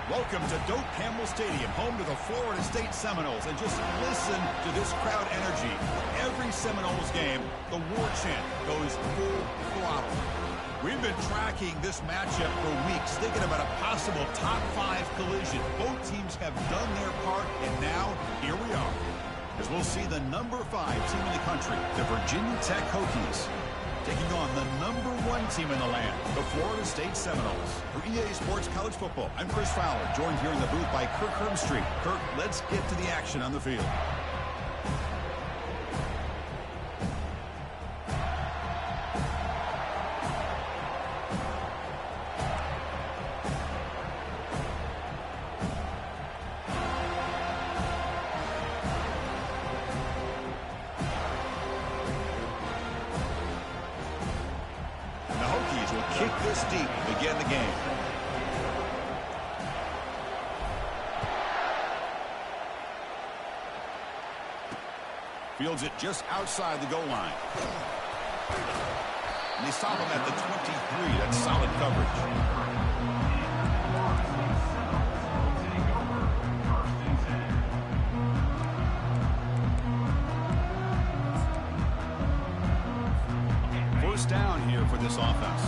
Welcome to Doak Campbell Stadium, home to the Florida State Seminoles. And just listen to this crowd energy. Every Seminoles game, the war chant goes full throttle. We've been tracking this matchup for weeks, thinking about a possible top 5 collision. Both teams have done their part, and now, here we are. As we'll see the number 5 team in the country, the Virginia Tech Hokies, taking on the number 1 team in the land, the Florida State Seminoles. For EA Sports College Football, I'm Chris Fowler, joined here in the booth by Kirk Herbstreit. Kirk, let's get to the action on the field. Kick this deep to begin the game. Fields it just outside the goal line. And they stop him at the 23. That's solid coverage. First down here for this offense.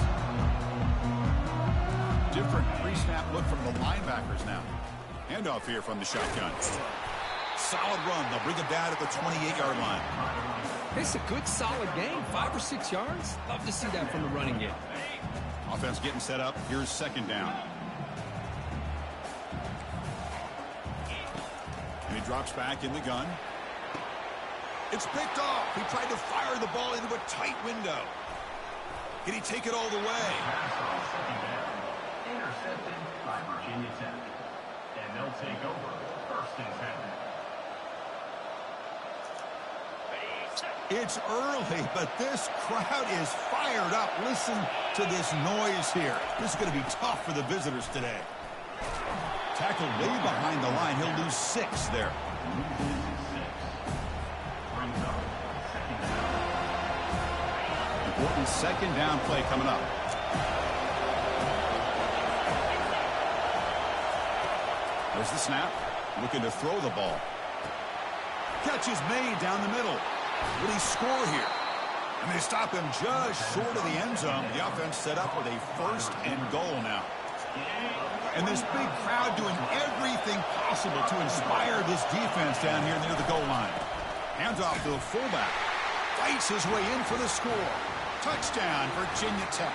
Different pre-snap look from the linebackers now. Handoff here from the shotgun. Solid run. They'll bring it down at the 28-yard line. It's a good, solid game. 5 or 6 yards. Love to see that from the running game. Offense getting set up. Here's second down. And he drops back in the gun. It's picked off. He tried to fire the ball into a tight window. Can he take it all the way? Intercepted by Virginia Tech. And they'll take over first and 10. It's early, but this crowd is fired up. Listen to this noise here. This is going to be tough for the visitors today. Tackled way behind the line. He'll lose 6 there. Important second down play coming up. There's the snap. Looking to throw the ball. Catch is made down the middle. Will he score here? And they stop him just short of the end zone. The offense set up with a first and goal now. And this big crowd doing everything possible to inspire this defense down here near the goal line. Hands off to the fullback. Fights his way in for the score. Touchdown, Virginia Tech.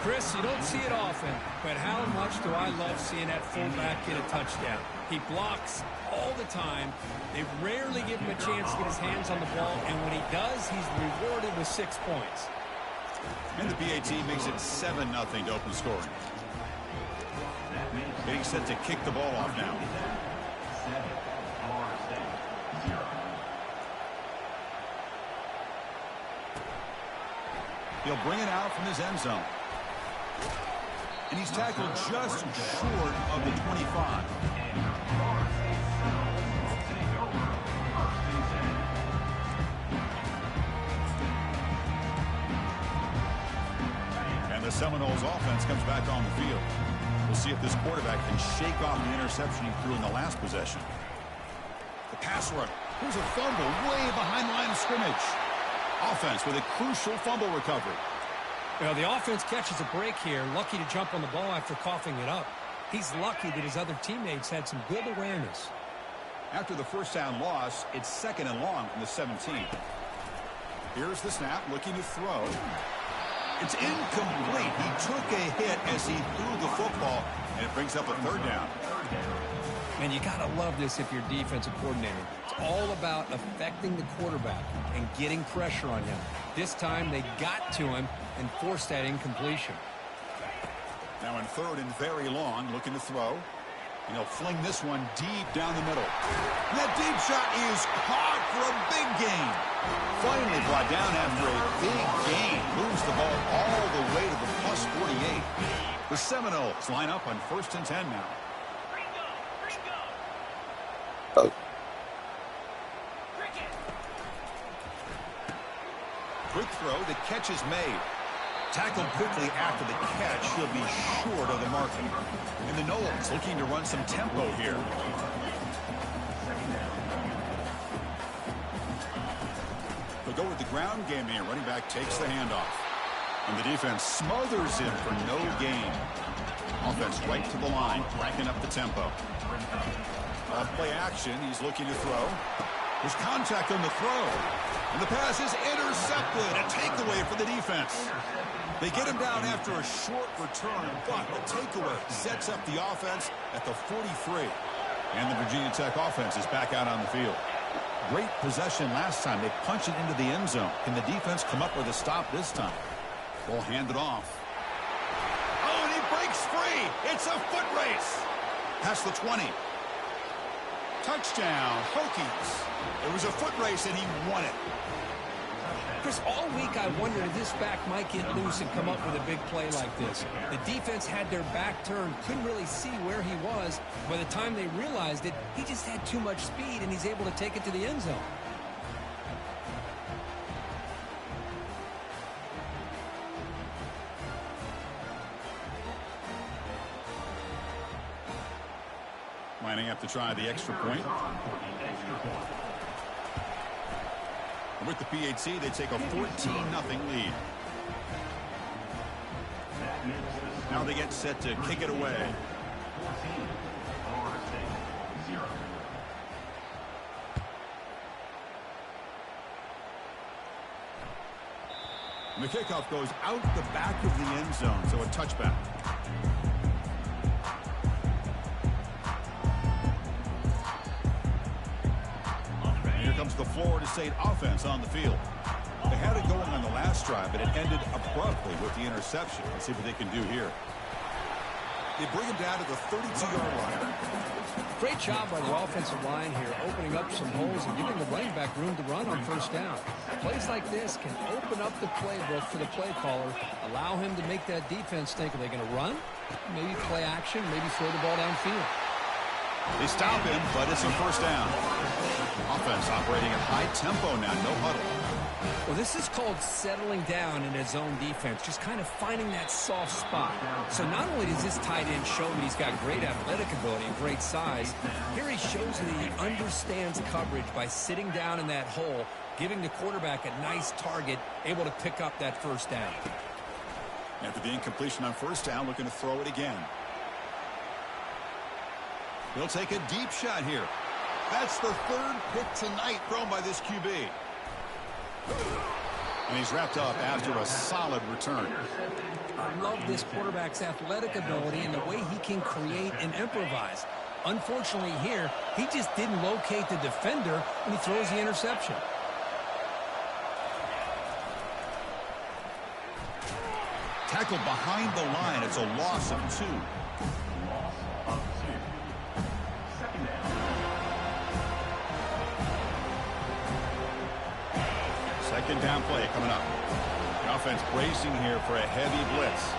Chris, you don't see it often, but how much do I love seeing that fullback get a touchdown. He blocks all the time. They rarely give him a chance to get his hands on the ball, and when he does, he's rewarded with 6 points. And the PAT makes it 7-0 to open scoring. Getting set to kick the ball off now. He'll bring it out from his end zone. And he's tackled just short of the 25. And the Seminoles offense comes back on the field. We'll see if this quarterback can shake off the interception he threw in the last possession. The pass rush. Here's a fumble way behind the line of scrimmage. Offense with a crucial fumble recovery. Well, the offense catches a break here. Lucky to jump on the ball after coughing it up. He's lucky that his other teammates had some good awareness. After the first down loss, it's 2nd and long from the 17. Here's the snap, looking to throw. It's incomplete. He took a hit as he threw the football, and it brings up a 3rd down. And you got to love this if you're defensive coordinator. It's all about affecting the quarterback and getting pressure on him. This time they got to him and forced that incompletion. Now in 3rd and very long, looking to throw. And he'll fling this one deep down the middle. And that deep shot is caught for a big gain. Finally brought down after a big gain. Moves the ball all the way to the plus 48. The Seminoles line up on 1st and 10 now. Quick throw. The catch is made. Tackled quickly after the catch. He'll be short of the mark. And the Noles looking to run some tempo here. They'll go with the ground game here. Running back takes the handoff. And the defense smothers him for no gain. Offense right to the line, cranking up the tempo. Play action. He's looking to throw. There's contact on the throw. And the pass is intercepted. A takeaway for the defense. They get him down after a short return, but the takeaway sets up the offense at the 43. And the Virginia Tech offense is back out on the field. Great possession last time. They punch it into the end zone. Can the defense come up with a stop this time? Ball handed off. Oh, and he breaks free. It's a foot race. Past the 20. Touchdown, Hokies. It was a foot race, and he won it. Chris, all week I wondered if this back might get loose and come up with a big play like this. The defense had their back turned, couldn't really see where he was. By the time they realized it, he just had too much speed, and he's able to take it to the end zone. Lining up to try the extra point. With the PHC, they take a 14-0 lead. Now they get set to kick it away. And the kickoff goes out the back of the end zone, so a touchback. Comes the Florida State offense on the field. They had it going on the last drive, but it ended abruptly with the interception. Let's see what they can do here. They bring him down to the 32-yard line. Great job by the offensive line here, opening up some holes and giving the running back room to run on first down. Plays like this can open up the playbook for the play caller, allow him to make that defense think, are they going to run? Maybe play action, maybe throw the ball downfield. They stop him, but it's a first down. Offense operating at high tempo now, no huddle. Well, this is called settling down in his zone defense, just kind of finding that soft spot. So not only does this tight end show that he's got great athletic ability and great size, here he shows that he understands coverage by sitting down in that hole, giving the quarterback a nice target, able to pick up that first down. After the incompletion on first down, looking to throw it again. He'll take a deep shot here. That's the third pick tonight thrown by this QB. And he's wrapped up after a solid return. I love this quarterback's athletic ability and the way he can create and improvise. Unfortunately here, he just didn't locate the defender and he throws the interception. Tackled behind the line. It's a loss of 2. Second down play coming up. The offense bracing here for a heavy blitz.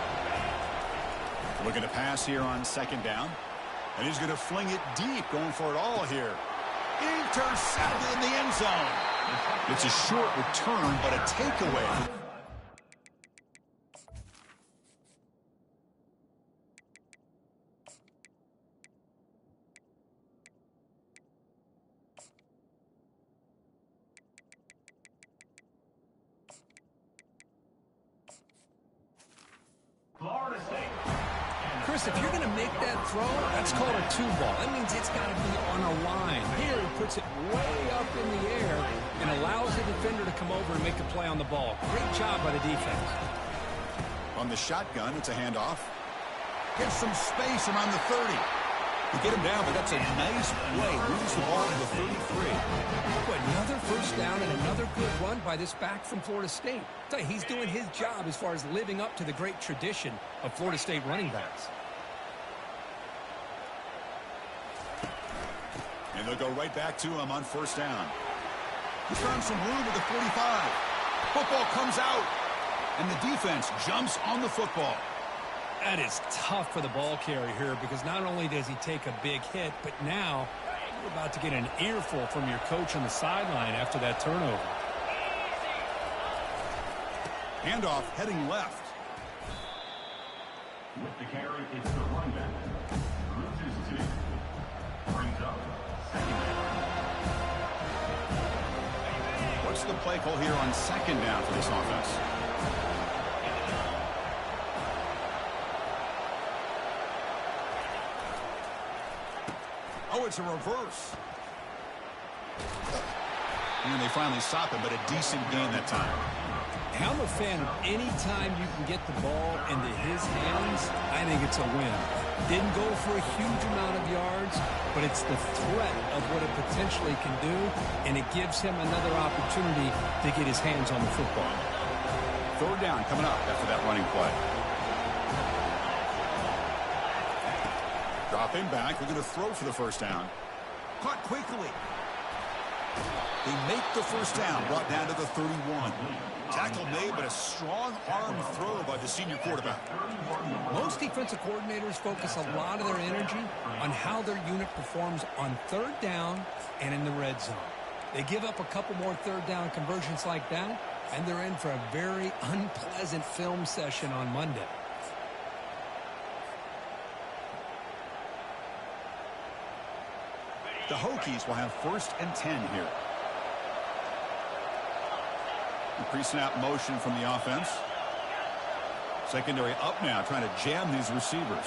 Looking to pass here on second down. And he's going to fling it deep, going for it all here. Intercepted in the end zone. It's a short return, but a takeaway. Chris, if you're going to make that throw, that's called a 2-ball. That means it's got to be on a line. Here, he puts it way up in the air and allows the defender to come over and make a play on the ball. Great job by the defense. On the shotgun, it's a handoff. Gets some space around the 30. They get him down, but that's a nice play. Moves the ball to the 33. But another first down and another good run by this back from Florida State. I tell you, he's doing his job as far as living up to the great tradition of Florida State running backs. And they'll go right back to him on first down. He's found some room at the 45. Football comes out, and the defense jumps on the football. That is tough for the ball carrier here because not only does he take a big hit, but now you're about to get an earful from your coach on the sideline after that turnover. Handoff heading left. With the carry, it's the running back. Loses 2. Brings up second down. What's the play call here on second down for this offense? Oh, it's a reverse. And they finally stop it, but a decent gain that time. I'm a fan of any time you can get the ball into his hands. I think it's a win. Didn't go for a huge amount of yards, but it's the threat of what it potentially can do, and it gives him another opportunity to get his hands on the football. Third down coming up after that running play. Dropping back, we're going to throw for the first down. Caught quickly. They make the first down, brought down to the 31. Tackle made, but a strong arm throw by the senior quarterback. Most defensive coordinators focus a lot of their energy on how their unit performs on third down and in the red zone. They give up a couple more third down conversions like that, and they're in for a very unpleasant film session on Monday. The Hokies will have 1st and 10 here. Pre-snap motion from the offense. Secondary up now, trying to jam these receivers.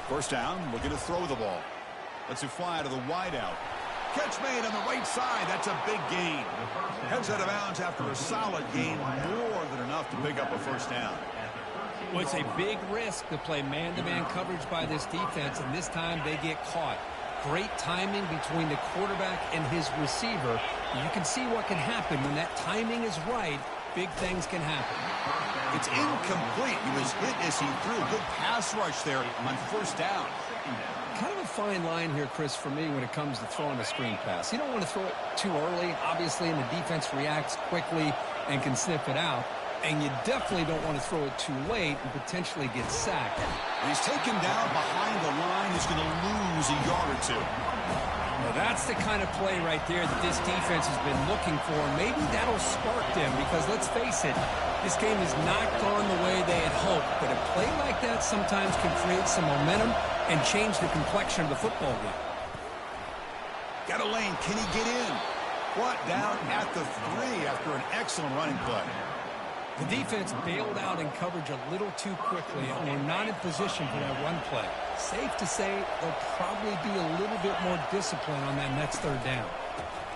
First down, we're going to throw the ball. Let's it fly to the wideout. Catch made on the right side. That's a big gain. Heads out of bounds after a solid gain, more than enough to pick up a first down. Well, it's a big risk to play man-to-man coverage by this defense, and this time they get caught. Great timing between the quarterback and his receiver. You can see what can happen when that timing is right. Big things can happen. It's incomplete. He was hit as he threw. Good pass rush there on first down. Kind of a fine line here, Chris, for me when it comes to throwing a screen pass. You don't want to throw it too early, obviously, and the defense reacts quickly and can sniff it out. And you definitely don't want to throw it too late and potentially get sacked. He's taken down behind the line. He's going to lose a yard or two. Well, that's the kind of play right there that this defense has been looking for. Maybe that'll spark them because, let's face it, this game has not gone the way they had hoped. But a play like that sometimes can create some momentum and change the complexion of the football game. Got a lane. Can he get in? Brought down at the 3 after an excellent running play. The defense bailed out in coverage a little too quickly and were not in position for that run play. Safe to say they'll probably be a little bit more disciplined on that next third down.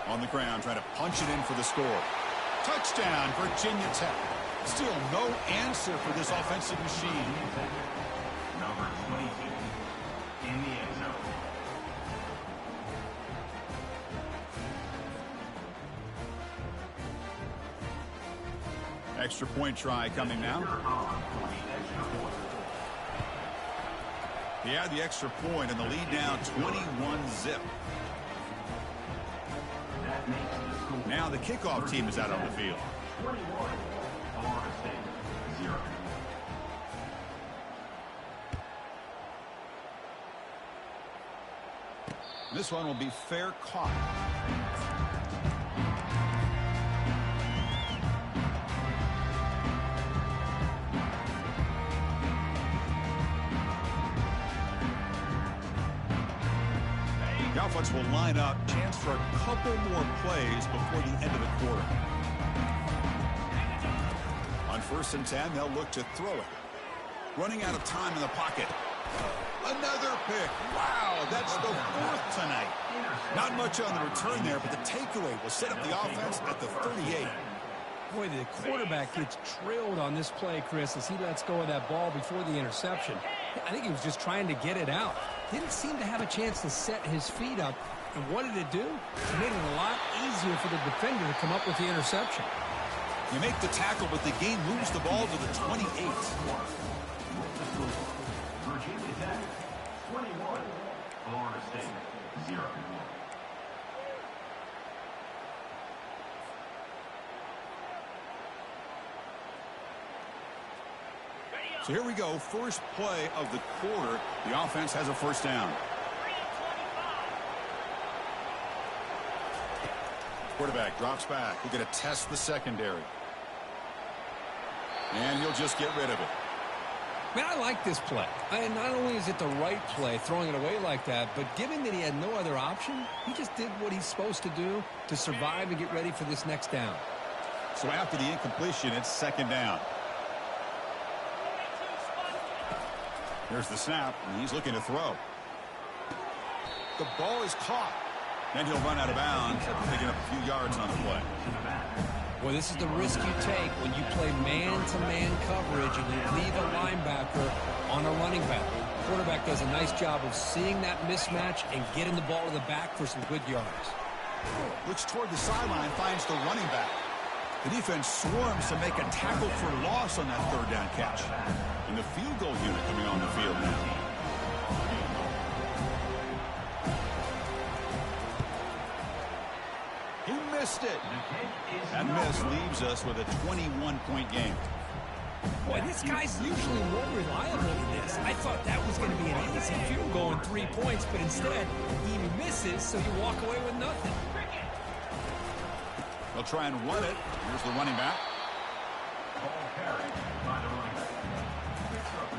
On the ground, trying to punch it in for the score. Touchdown, Virginia Tech. Still no answer for this offensive machine. Number 22 in the end zone. Extra point try coming now. He had the extra point and the lead now 21-zip. Now the kickoff team is out on the field. 21, Florida State, 0. This one will be fair caught. The offense will line up. Chance for a couple more plays before the end of the quarter. On 1st and 10, they'll look to throw it. Running out of time in the pocket. Another pick. Wow, that's the 4th tonight. Not much on the return there, but the takeaway will set up the offense at the 38. Boy, the quarterback gets trailed on this play, Chris, as he lets go of that ball before the interception. I think he was just trying to get it out. Didn't seem to have a chance to set his feet up. And what did it do? It made it a lot easier for the defender to come up with the interception. You make the tackle, but the game moves the ball to the 28. Virginia Tech, 21, Florida State, 0. So here we go. First play of the quarter. The offense has a first down. Quarterback drops back. We're going to test the secondary. And he'll just get rid of it. Man, I like this play. And not only is it the right play, throwing it away like that, but given that he had no other option, he just did what he's supposed to do to survive and get ready for this next down. So after the incompletion, it's second down. Here's the snap, and he's looking to throw. The ball is caught. And he'll run out of bounds after picking up a few yards on the play. Well, this is the risk you take when you play man-to-man coverage and you leave a linebacker on a running back. The quarterback does a nice job of seeing that mismatch and getting the ball to the back for some good yards. Looks toward the sideline, finds the running back. The defense swarms to make a tackle for loss on that third down catch. And the field goal unit coming on the field now. He missed it. That miss leaves us with a 21-point game. Boy, this guy's usually more reliable than this. I thought that was going to be an easy field goal in 3 points, but instead, he misses, so you walk away with nothing. They'll try and run it. Here's the running back. Ball carried by the running back. Picks up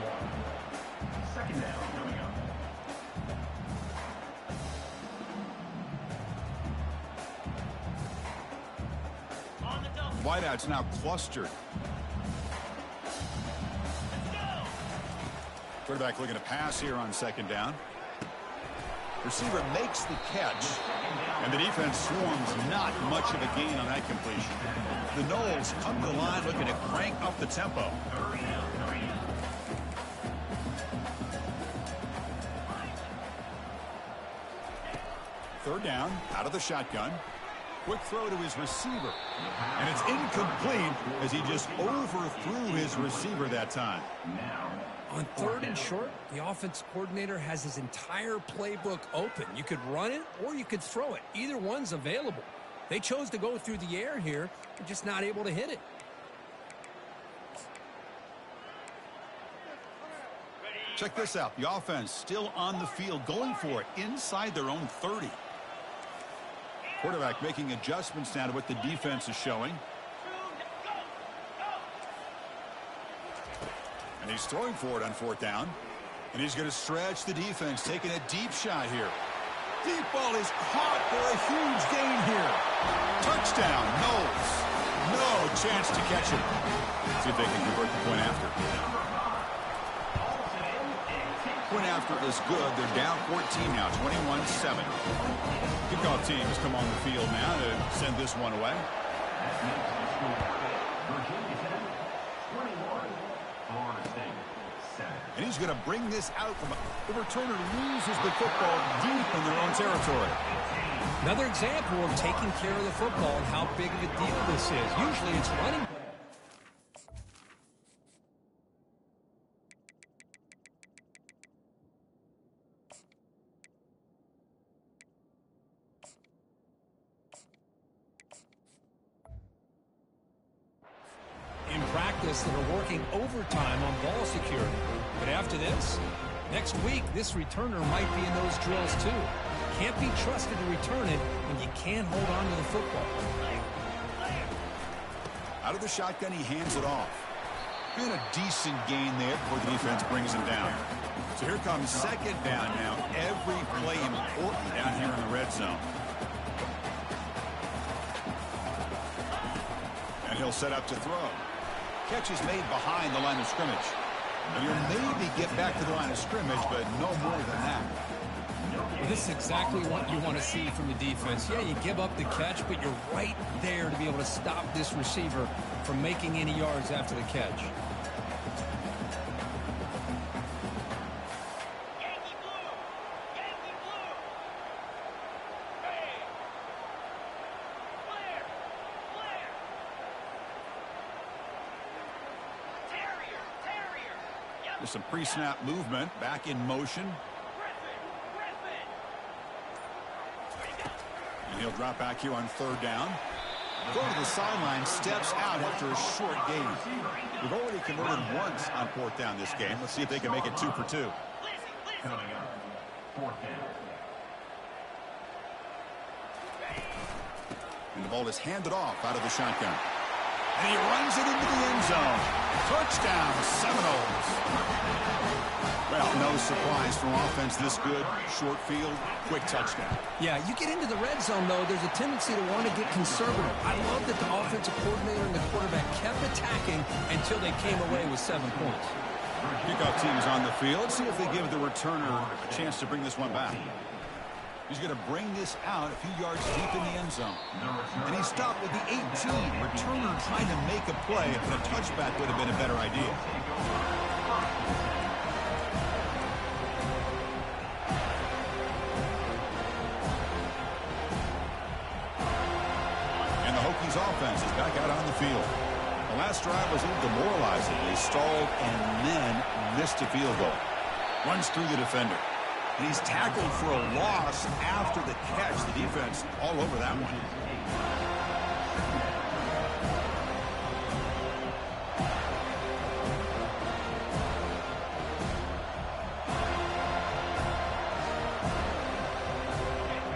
1. Second down coming up. Wideout's now clustered. Quarterback looking to pass here on second down. Receiver makes the catch, and the defense swarms. Not much of a gain on that completion. The Noles come to the line looking to crank up the tempo. Third down, out of the shotgun. Quick throw to his receiver. And it's incomplete as he just overthrew his receiver that time. On third and short, the offense coordinator has his entire playbook open. You could run it or you could throw it. Either one's available. They chose to go through the air here. They're just not able to hit it. Check this out. The offense still on the field, going for it inside their own 30. Quarterback making adjustments now to what the defense is showing. And he's throwing for it on fourth down. And he's going to stretch the defense, taking a deep shot here. Deep ball is caught for a huge gain here. Touchdown, Noles. No chance to catch him. See if they can convert the point after. Point after is good. They're down 14 now, 21-7. Kickoff team has come on the field now to send this one away. And he's going to bring this out from the returner loses the football deep in their own territory. Another example of taking care of the football and how big of a deal this is. Usually it's running. In practice, that are working overtime on ball security. But after this, next week, this returner might be in those drills too. Can't be trusted to return it when you can't hold on to the football. Out of the shotgun, he hands it off. Been a decent gain there before the defense brings him down. So here comes second down now. Every play important down here in the red zone. And he'll set up to throw. Catch is made behind the line of scrimmage. And he'll maybe get back to the line of scrimmage, but no more than that. This is exactly what you want to see from the defense. Yeah, you give up the catch, but you're right there to be able to stop this receiver from making any yards after the catch. There's some pre-snap movement, back in motion. And he'll drop back here on third down. Go to the sideline, steps out after a short gain. We've already converted once on fourth down this game. Let's see if they can make it 2 for 2. Coming up, fourth down. And the ball is handed off out of the shotgun. And he runs it into the end zone. Touchdown, Seminoles. Well, no surprise from offense this good. Short field, quick touchdown. Yeah, you get into the red zone, though, there's a tendency to want to get conservative. I love that the offensive coordinator and the quarterback kept attacking until they came away with 7 points. Kickoff team is on the field. Let's see if they give the returner a chance to bring this one back. He's going to bring this out a few yards deep in the end zone. And he stopped with the 18. Returner trying to make a play, and a touchback would have been a better idea. And the Hokies offense is back out on the field. The last drive was a little demoralizing. They stalled and then missed a field goal. Runs through the defender. And he's tackled for a loss after the catch. The defense all over that one.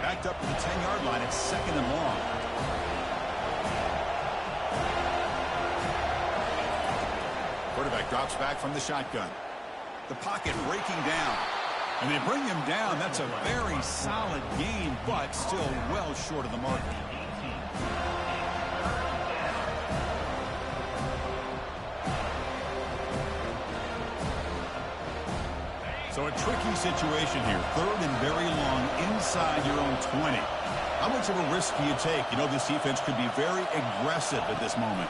Backed up to the 10-yard line. It's 2nd and long. Quarterback drops back from the shotgun. The pocket breaking down. And they bring him down. That's a very solid gain, but still well short of the mark. So a tricky situation here. 3rd and very long inside your own 20. How much of a risk do you take? You know, this defense could be very aggressive at this moment.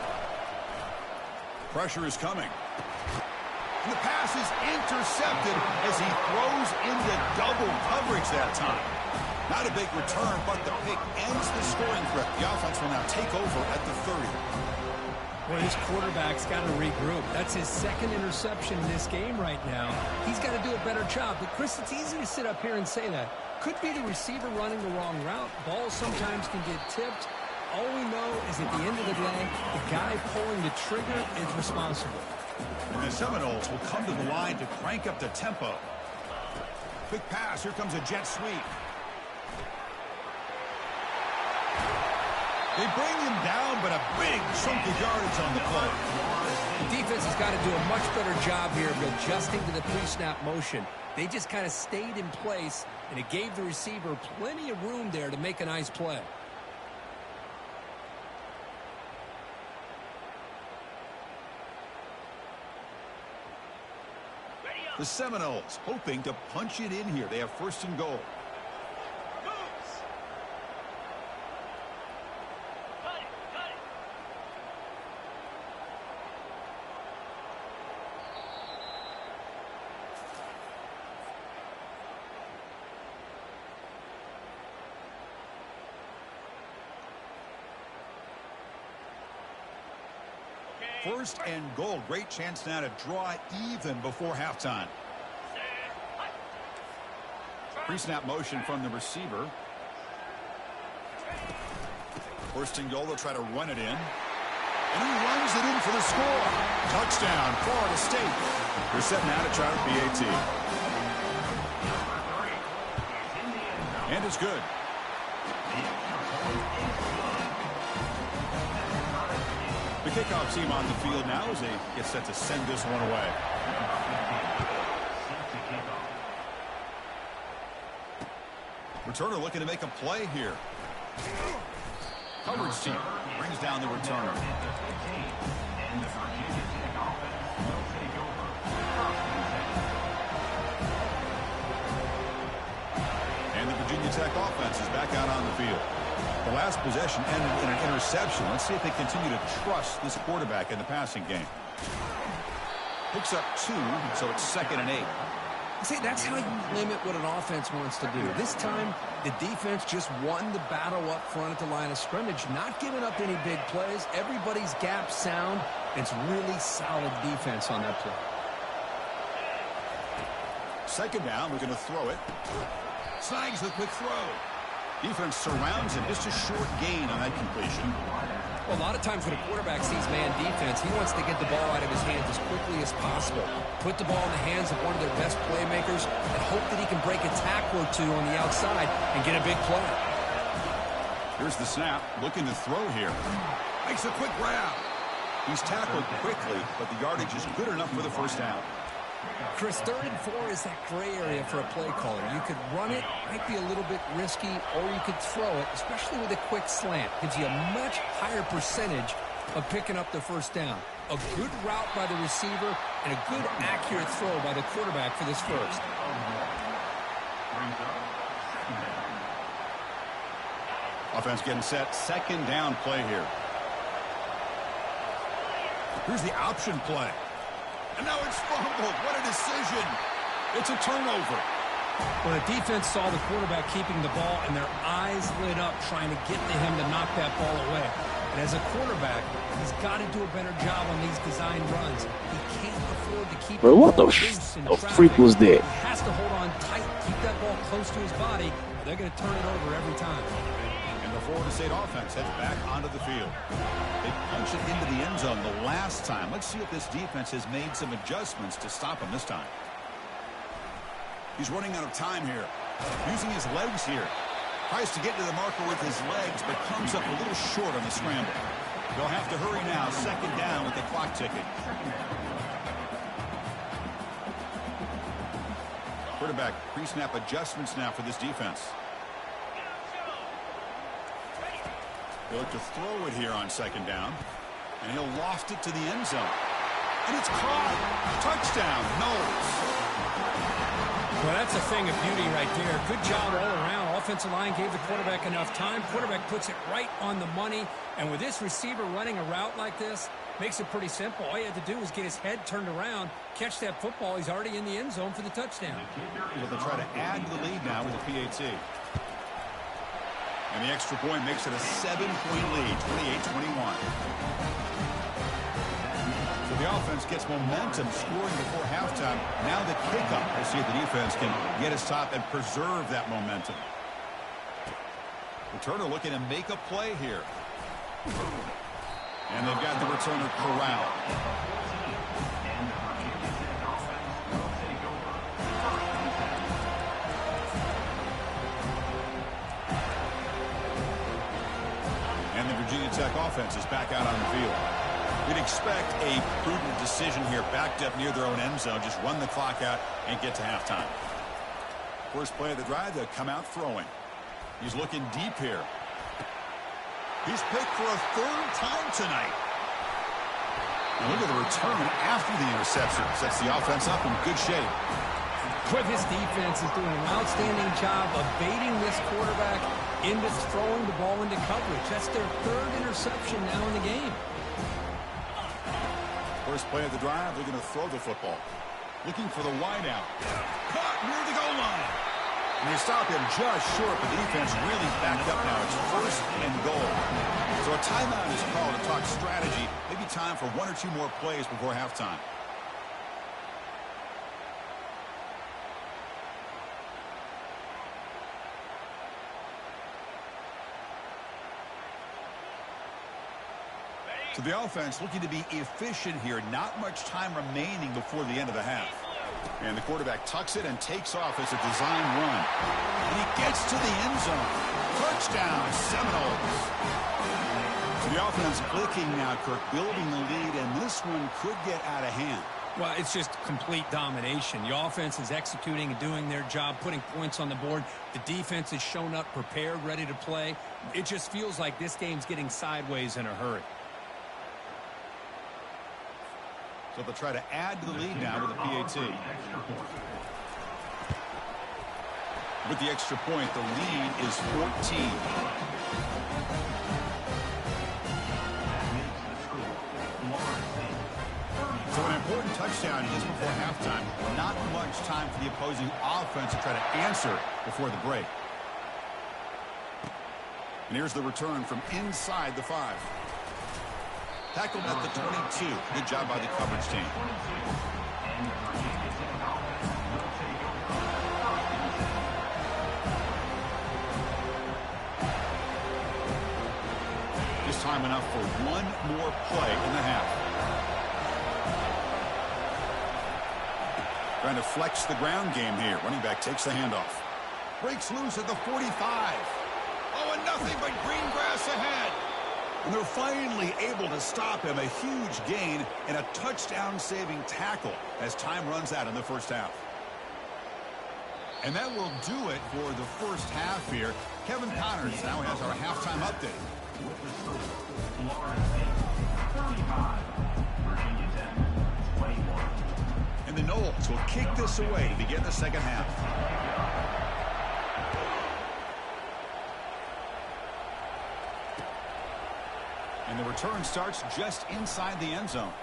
Pressure is coming. And the pass is intercepted as he throws into double coverage that time. Not a big return, but the pick ends the scoring threat. The offense will now take over at the 30. Well, his quarterback's got to regroup. That's his 2nd interception in this game right now. He's got to do a better job. But, Chris, it's easy to sit up here and say that. Could be the receiver running the wrong route. Balls sometimes can get tipped. All we know is at the end of the day, the guy pulling the trigger is responsible. And the Seminoles will come to the line to crank up the tempo. Quick pass. Here comes a jet sweep. They bring him down, but a big chunk of yardage on the play. The defense has got to do a much better job here of adjusting to the pre-snap motion. They just kind of stayed in place, and it gave the receiver plenty of room there to make a nice play. The Seminoles hoping to punch it in here. They have 1st and goal. First and goal. Great chance now to draw even before halftime. Pre-snap motion from the receiver. 1st and goal. They'll try to run it in. And he runs it in for the score. Touchdown, Florida State. They're set now to try to PAT. And it's good. The kickoff team on the field now as they get set to send this one away. Returner looking to make a play here. Coverage team brings down the returner. And the Virginia Tech offense is back out on the field. The last possession ended in an interception. Let's see if they continue to trust this quarterback in the passing game. Picks up 2, so it's 2nd and 8. See, that's how you limit what an offense wants to do. This time, the defense just won the battle up front at the line of scrimmage, not giving up any big plays. Everybody's gap sound. It's really solid defense on that play. 2nd down, we're going to throw it. Snags the quick throw. Defense surrounds him. Just a short gain on that completion. Well, a lot of times when a quarterback sees man defense, he wants to get the ball out of his hands as quickly as possible. Put the ball in the hands of one of their best playmakers and hope that he can break a tackle or two on the outside and get a big play. Here's the snap. Looking to throw here. Makes a quick grab. He's tackled quickly, but the yardage is good enough for the first down. Chris, 3rd and 4 is that gray area for a play caller. You could run it, might be a little bit risky, or you could throw it, especially with a quick slant. Gives you a much higher percentage of picking up the first down. A good route by the receiver and a good accurate throw by the quarterback for this first. Offense getting set. 2nd down play here. Here's the option play. And now it's fumbled. What a decision. It's a turnover. Well, the defense saw the quarterback keeping the ball, and their eyes lit up trying to get to him to knock that ball away. And as a quarterback, he's got to do a better job on these design runs. He can't afford to keep Bro, what the freak was that? He has to hold on tight, keep that ball close to his body, or they're going to turn it over every time. And the Florida State offense heads back onto the field. They punch it into the end zone the last time. Let's see if this defense has made some adjustments to stop him this time. He's running out of time here. Using his legs here. Tries to get to the marker with his legs, but comes up a little short on the scramble. They'll have to hurry now. 2nd down with the clock ticking. Quarterback pre-snap adjustments now for this defense. They look to throw it here on 2nd down. And he'll loft it to the end zone. And it's caught. Touchdown, Knowles. Well, that's a thing of beauty right there. Good job all around. Offensive line gave the quarterback enough time. Quarterback puts it right on the money. And with this receiver running a route like this, makes it pretty simple. All you had to do was get his head turned around, catch that football. He's already in the end zone for the touchdown. So they'll try to add to the lead now with a PAT. And the extra point makes it a 7-point lead, 28-21. So the offense gets momentum scoring before halftime. Now the kickoff. We'll see if the defense can get a stop and preserve that momentum. Returner looking to make a play here. And they've got the returner corralled. And the Virginia Tech offense is back out on the field. We'd expect a prudent decision here, backed up near their own end zone. Just run the clock out and get to halftime. First play of the drive, they'll come out throwing. He's looking deep here. He's picked for a 3rd time tonight. And look at the return after the interception. Sets the offense up in good shape. But this defense is doing an outstanding job of baiting this quarterback into throwing the ball into coverage. That's their 3rd interception now in the game. First play of the drive, they're going to throw the football. Looking for the wideout. Caught near the goal line. And they stop him just short, but the defense really backed up now. It's 1st and goal. So a timeout is called to talk strategy. Maybe time for 1 or 2 more plays before halftime. So the offense looking to be efficient here. Not much time remaining before the end of the half. And the quarterback tucks it and takes off as a design run. And he gets to the end zone. Touchdown, Seminoles. So the offense clicking now, Kirk, building the lead, and this one could get out of hand. Well, it's just complete domination. The offense is executing and doing their job, putting points on the board. The defense has shown up, prepared, ready to play. It just feels like this game's getting sideways in a hurry. So they'll try to add to the lead now with a PAT. With the extra point, the lead is 14. So an important touchdown just before halftime. Not much time for the opposing offense to try to answer before the break. And here's the return from inside the 5. Tackled at the 22. Good job by the coverage team. Just time enough for 1 more play in the half. Trying to flex the ground game here. Running back takes the handoff. Breaks loose at the 45. Oh, and nothing but green grass ahead. And they're finally able to stop him. A huge gain and a touchdown-saving tackle as time runs out in the first half. And that will do it for the first half here. Kevin Connors now has our halftime update. With the score, Florida State 35, Virginia Tech 21. And the Noles will kick this away to begin the second half. And the return starts just inside the end zone.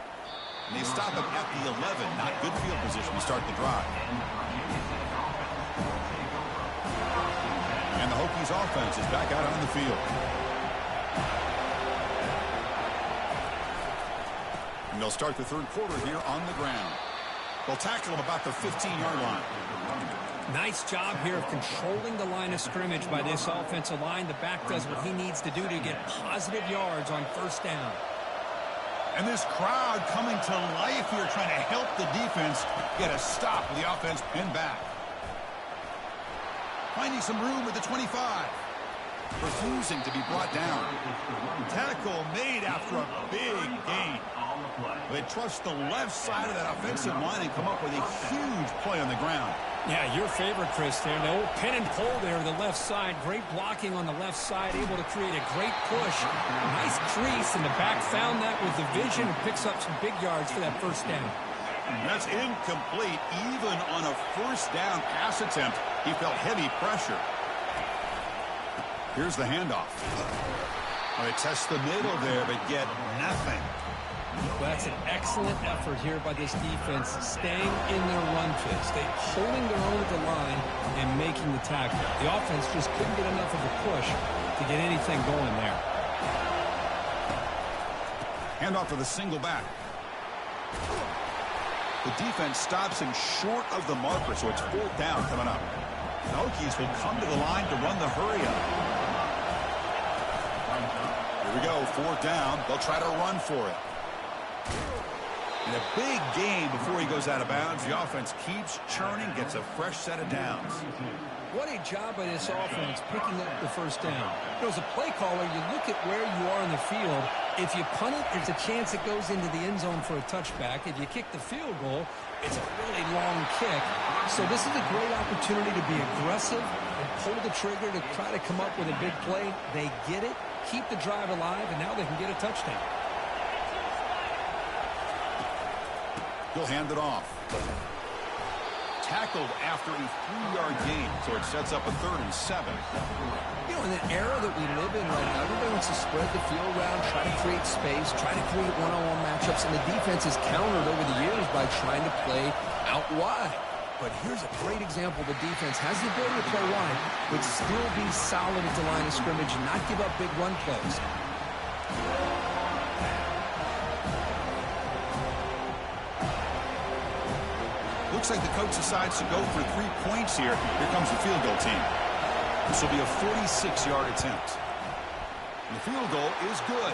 And they stop him at the 11. Not good field position to start the drive. And the Hokies offense is back out on the field. And they'll start the third quarter here on the ground. They'll tackle him about the 15-yard line. Nice job here of controlling the line of scrimmage by this offensive line. The back does what he needs to do to get positive yards on first down. And this crowd coming to life here, trying to help the defense get a stop with the offense pinned back. Finding some room at the 25. Refusing to be brought down. Tackle made after a big gain. They trust the left side of that offensive line and come up with a huge play on the ground. Yeah, your favorite, Chris, there. The old pin and pull there to the left side. Great blocking on the left side, able to create a great push. Nice crease, and the back found that with the vision and picks up some big yards for that first down. That's incomplete. Even on a first down pass attempt, he felt heavy pressure. Here's the handoff. They test the middle there, but get nothing. Well, that's an excellent effort here by this defense, staying in their run fit, holding their own at the line and making the tackle. The offense just couldn't get enough of a push to get anything going there. Handoff to the single back. The defense stops him short of the marker, so it's fourth down coming up. The Hokies will come to the line to run the hurry up. Here we go, fourth down. They'll try to run for it. And a big gain before he goes out of bounds. The offense keeps churning, gets a fresh set of downs. What a job by this offense picking up the first down. As a play caller, you look at where you are in the field. If you punt it, there's a chance it goes into the end zone for a touchback. If you kick the field goal, it's a really long kick. So this is a great opportunity to be aggressive and pull the trigger to try to come up with a big play. They get it, keep the drive alive, and now they can get a touchdown. He'll hand it off. Tackled after a 3-yard gain, so it sets up a 3rd and 7. You know, in the era that we live in right now, everybody wants to spread the field around, try to create space, try to create one-on-one matchups, and the defense has countered over the years by trying to play out wide. But here's a great example. The defense has the ability to play wide, but still be solid at the line of scrimmage and not give up big run plays. Looks like the coach decides to go for 3 points here. Here comes the field goal team. This will be a 46-yard attempt. And the field goal is good.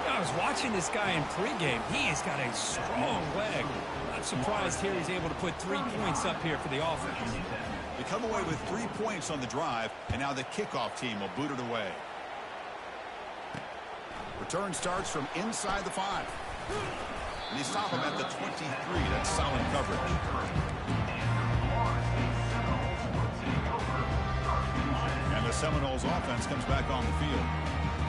I was watching this guy in pregame. He has got a strong leg. Not surprised here he's able to put 3 points up here for the offense. They come away with 3 points on the drive, and now the kickoff team will boot it away. Return starts from inside the 5. And they stop him at the 23. That's solid coverage. And the Seminoles offense comes back on the field.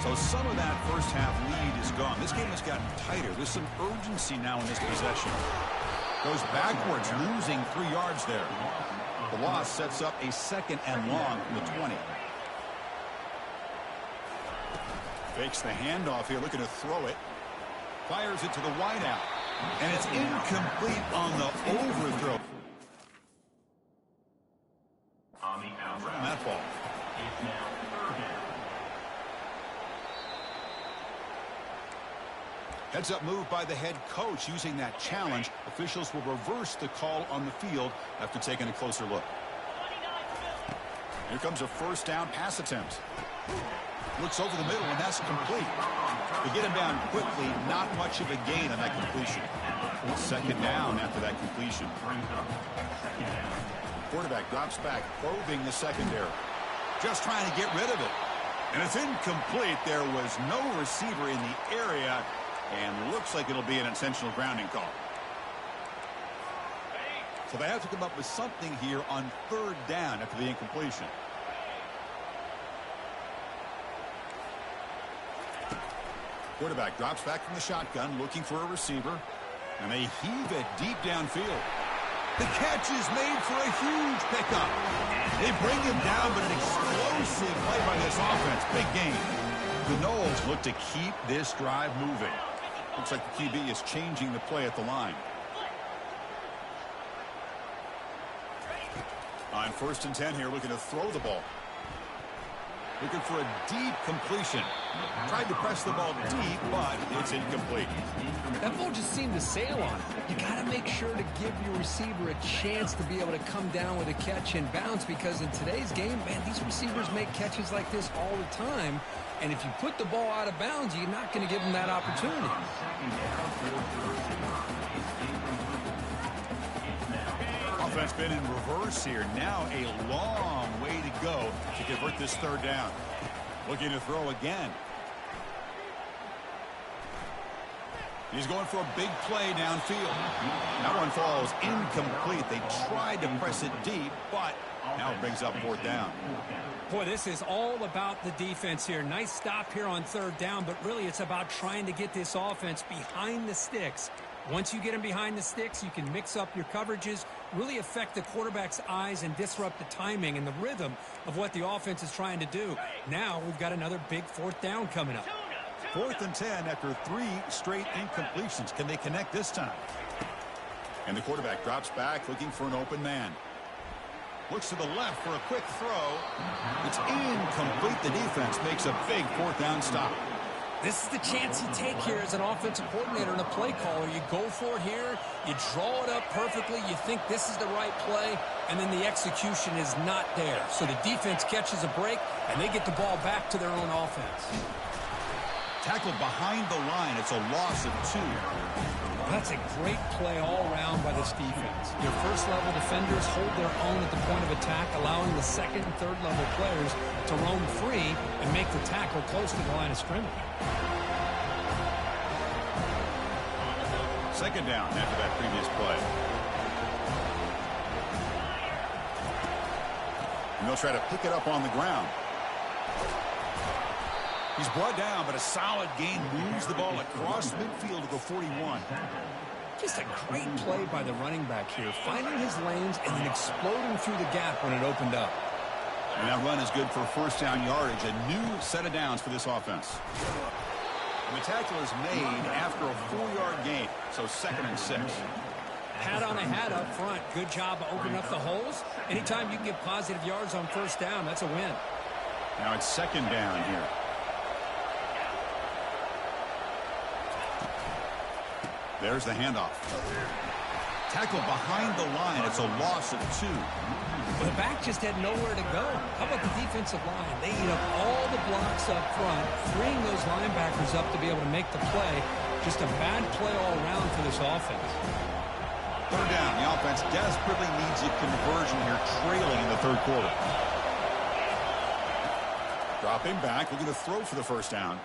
So some of that first half lead is gone. This game has gotten tighter. There's some urgency now in this possession. Goes backwards, losing 3 yards there. The loss sets up a 2nd and long from the 20. Fakes the handoff here, looking to throw it. Fires it to the wideout. And it's incomplete on the overthrow. On the outside. That ball. It's now 3rd down. Heads up move by the head coach. Using that challenge, officials will reverse the call on the field after taking a closer look. Here comes a first down pass attempt. Looks over the middle, and that's complete. They get him down quickly, not much of a gain on that completion. 2nd down after that completion. Quarterback drops back, probing the secondary. Just trying to get rid of it. And it's incomplete. There was no receiver in the area, and looks like it'll be an intentional grounding call. So they have to come up with something here on third down after the incompletion. Quarterback drops back from the shotgun, looking for a receiver, and they heave it deep downfield. The catch is made for a huge pickup. They bring him down, but an explosive play by this offense. Big game. The Noles look to keep this drive moving. Looks like the QB is changing the play at the line. On 1st and 10 here, looking to throw the ball. Looking for a deep completion. Tried to press the ball deep, but it's incomplete. That ball just seemed to sail on it. You got to make sure to give your receiver a chance to be able to come down with a catch and bounce, because in today's game, man, these receivers make catches like this all the time. And if you put the ball out of bounds, you're not going to give them that opportunity. Offense been in reverse here. Now a long way to go to convert this third down. Looking to throw again. He's going for a big play downfield. That one falls incomplete. They tried to press it deep, but now it brings up 4th down. Boy, this is all about the defense here. Nice stop here on 3rd down, but really it's about trying to get this offense behind the sticks. Once you get them behind the sticks, you can mix up your coverages, really affect the quarterback's eyes and disrupt the timing and the rhythm of what the offense is trying to do. Now we've got another big 4th down coming up. 4th and 10 after 3 straight incompletions. Can they connect this time? And the quarterback drops back, looking for an open man. Looks to the left for a quick throw. It's incomplete. The defense makes a big 4th down stop. This is the chance you take here as an offensive coordinator and a play caller. You go for it here, you draw it up perfectly, you think this is the right play, and then the execution is not there. So the defense catches a break, and they get the ball back to their own offense. Tackled behind the line. It's a loss of 2. That's a great play all around by this defense. Your first-level defenders hold their own at the point of attack, allowing the second and third-level players to roam free and make the tackle close to the line of scrimmage. 2nd down after that previous play. And they'll try to pick it up on the ground. He's brought down, but a solid gain moves the ball across midfield to the 41. Just a great play by the running back here, finding his lanes and then exploding through the gap when it opened up. And that run is good for 1st down yardage, a new set of downs for this offense. And the tackle is made after a 4-yard gain, so 2nd and 6. Hat on a hat up front. Good job of opening up the holes. Anytime you can get positive yards on 1st down, that's a win. Now it's 2nd down here. There's the handoff. Tackle behind the line. It's a loss of 2. Well, the back just had nowhere to go. How about the defensive line? They eat up all the blocks up front, freeing those linebackers up to be able to make the play. Just a bad play all around for this offense. 3rd down. The offense desperately needs a conversion here, trailing in the 3rd quarter. Dropping back, looking to throw for the 1st down.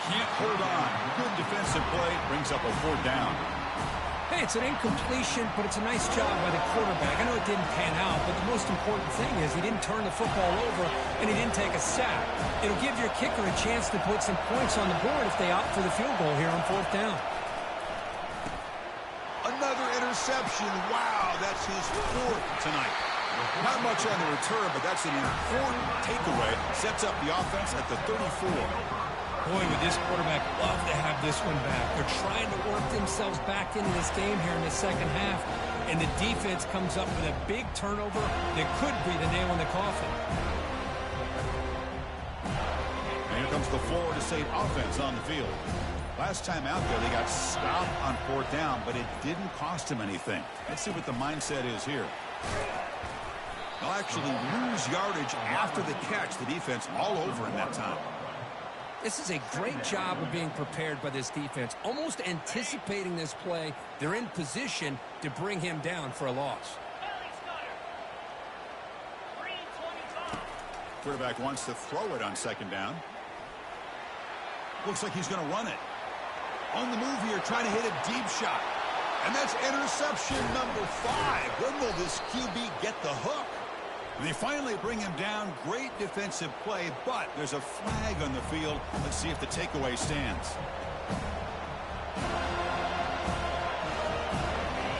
Can't hold on. Good defensive play. Brings up a 4th down. Hey, it's an incompletion, but it's a nice job by the quarterback. I know it didn't pan out, but the most important thing is he didn't turn the football over and he didn't take a sack. It'll give your kicker a chance to put some points on the board if they opt for the field goal here on 4th down. Another interception. Wow, that's his 4th tonight. Not much on the return, but that's an important takeaway. Sets up the offense at the 34. Boy, would this quarterback love to have this one back. They're trying to work themselves back into this game here in the 2nd half, and the defense comes up with a big turnover that could be the nail in the coffin. And here comes the Florida State offense on the field. Last time out there, they got stopped on 4th down, but it didn't cost them anything. Let's see what the mindset is here. They'll actually lose yardage after the catch. The defense all over in that time. This is a great job of being prepared by this defense, almost anticipating this play. They're in position to bring him down for a loss. Quarterback wants to throw it on second down. Looks like he's going to run it. On the move here, trying to hit a deep shot. And that's interception number 5. When will this QB get the hook? And they finally bring him down. Great defensive play, but there's a flag on the field. Let's see if the takeaway stands.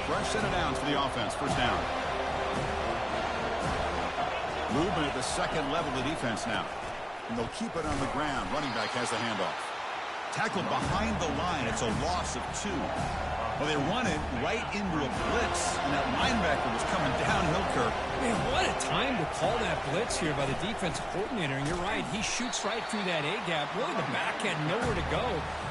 Fresh set of downs for the offense. First down. Movement at the second level of the defense now. And they'll keep it on the ground. Running back has the handoff. Tackled behind the line. It's a loss of 2. Well, they run it right into a blitz, and that linebacker was coming downhill, Kirk. Man, what a time to call that blitz here by the defensive coordinator. And you're right, he shoots right through that A-gap. Really, the back had nowhere to go.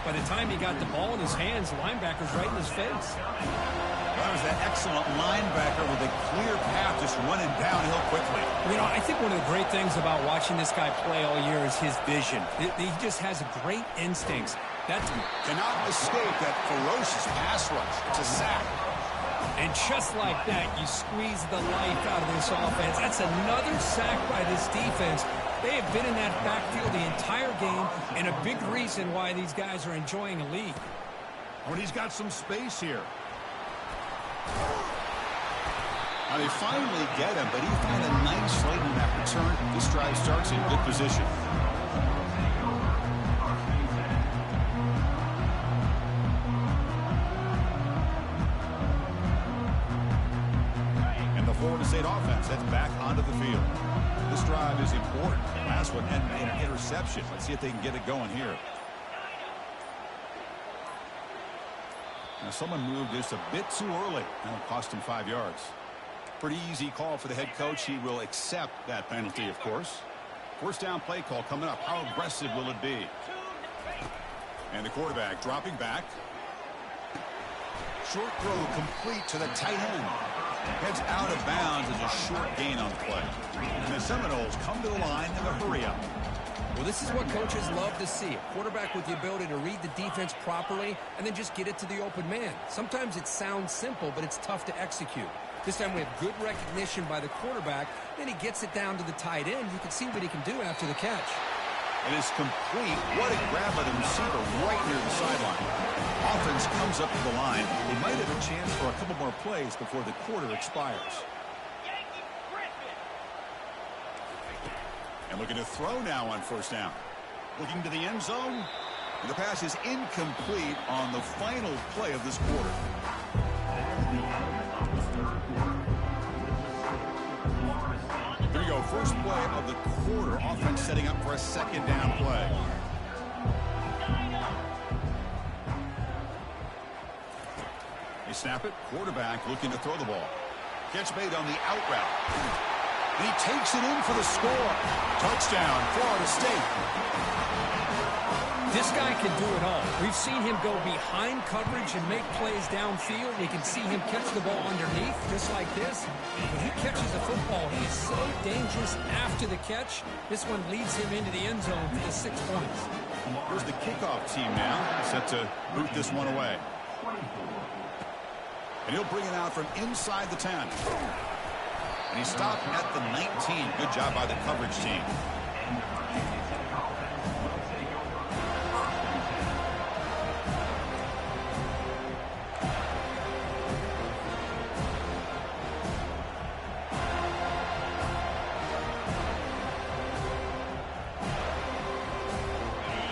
By the time he got the ball in his hands, the linebacker's right in his face. That was that excellent linebacker with a clear path just running downhill quickly. You know, I think one of the great things about watching this guy play all year is his vision. He just has great instincts. That cannot escape that ferocious pass rush. It's a sack. And just like that, you squeeze the life out of this offense. That's another sack by this defense. They have been in that backfield the entire game, and a big reason why these guys are enjoying the league. When he's got some space here. Now they finally get him, but he found a nice late in that return. This drive starts in good position. And the Florida State offense heads back onto the field. This drive is important. Last one had an interception. Let's see if they can get it going here. Now someone moved this a bit too early. That'll cost him 5 yards. Pretty easy call for the head coach. He will accept that penalty, of course. First down play call coming up. How aggressive will it be? And the quarterback dropping back. Short throw complete to the tight end. Heads out of bounds as a short gain on the play. And the Seminoles come to the line in a hurry up. Well, this is what coaches love to see. A quarterback with the ability to read the defense properly and then just get it to the open man. Sometimes it sounds simple, but it's tough to execute. This time we have good recognition by the quarterback. Then he gets it down to the tight end. You can see what he can do after the catch. It is complete. What a grab by the receiver right near the sideline. Offense comes up to the line. They might have a chance for a couple more plays before the quarter expires. And looking to throw now on first down. Looking to the end zone. And the pass is incomplete on the final play of this quarter. Here we go. First play of the quarter. Offense setting up for a second down play. They snap it. Quarterback looking to throw the ball. Catch made on the out route. And he takes it in for the score. Touchdown, Florida State. This guy can do it all. We've seen him go behind coverage and make plays downfield. We can see him catch the ball underneath, just like this. When he catches a football, he is so dangerous after the catch. This one leads him into the end zone for the 6 points. Here's the kickoff team now, set to boot this one away. And he'll bring it out from inside the 10. And he stopped at the 19. Good job by the coverage team.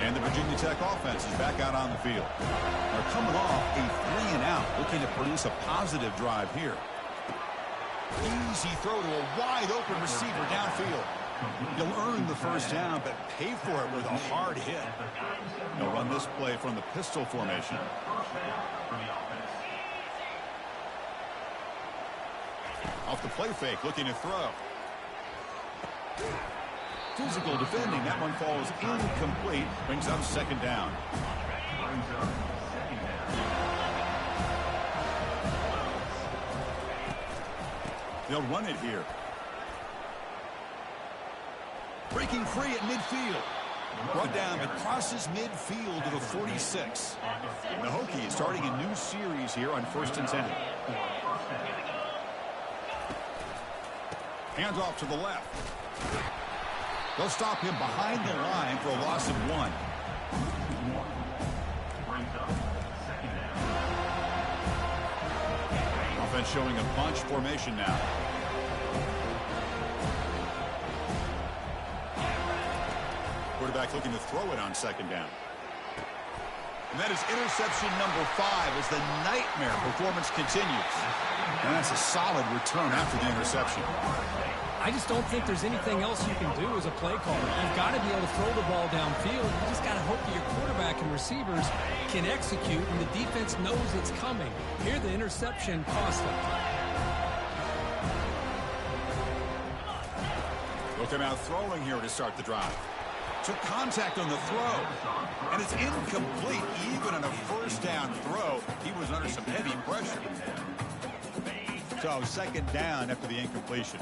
And the Virginia Tech offense is back out on the field. They're coming off a 3-and-out, looking to produce a positive drive here. Easy throw to a wide-open receiver downfield. He'll earn the first down, but pay for it with a hard hit. They'll run this play from the pistol formation. Off the play fake, looking to throw. Physical defending. That one falls incomplete. Brings up second down. They'll run it here. Breaking free at midfield. Brought down, but crosses midfield to the 46. And the Hokies starting a new series here on 1st and 10. Hands off to the left. They'll stop him behind the line for a loss of 1. Brings up second down. Offense showing a bunch formation now. Quarterback looking to throw it on second down. And that is interception number 5 as the nightmare performance continues. And that's a solid return after the interception. I just don't think there's anything else you can do as a play caller. You've got to be able to throw the ball downfield. You just got to hope that your quarterback and receivers can execute and the defense knows it's coming. Here the interception cost them. Looking out throwing here to start the drive. Took contact on the throw. And it's incomplete. Even on a first down throw, he was under some heavy pressure. So second down after the incompletion.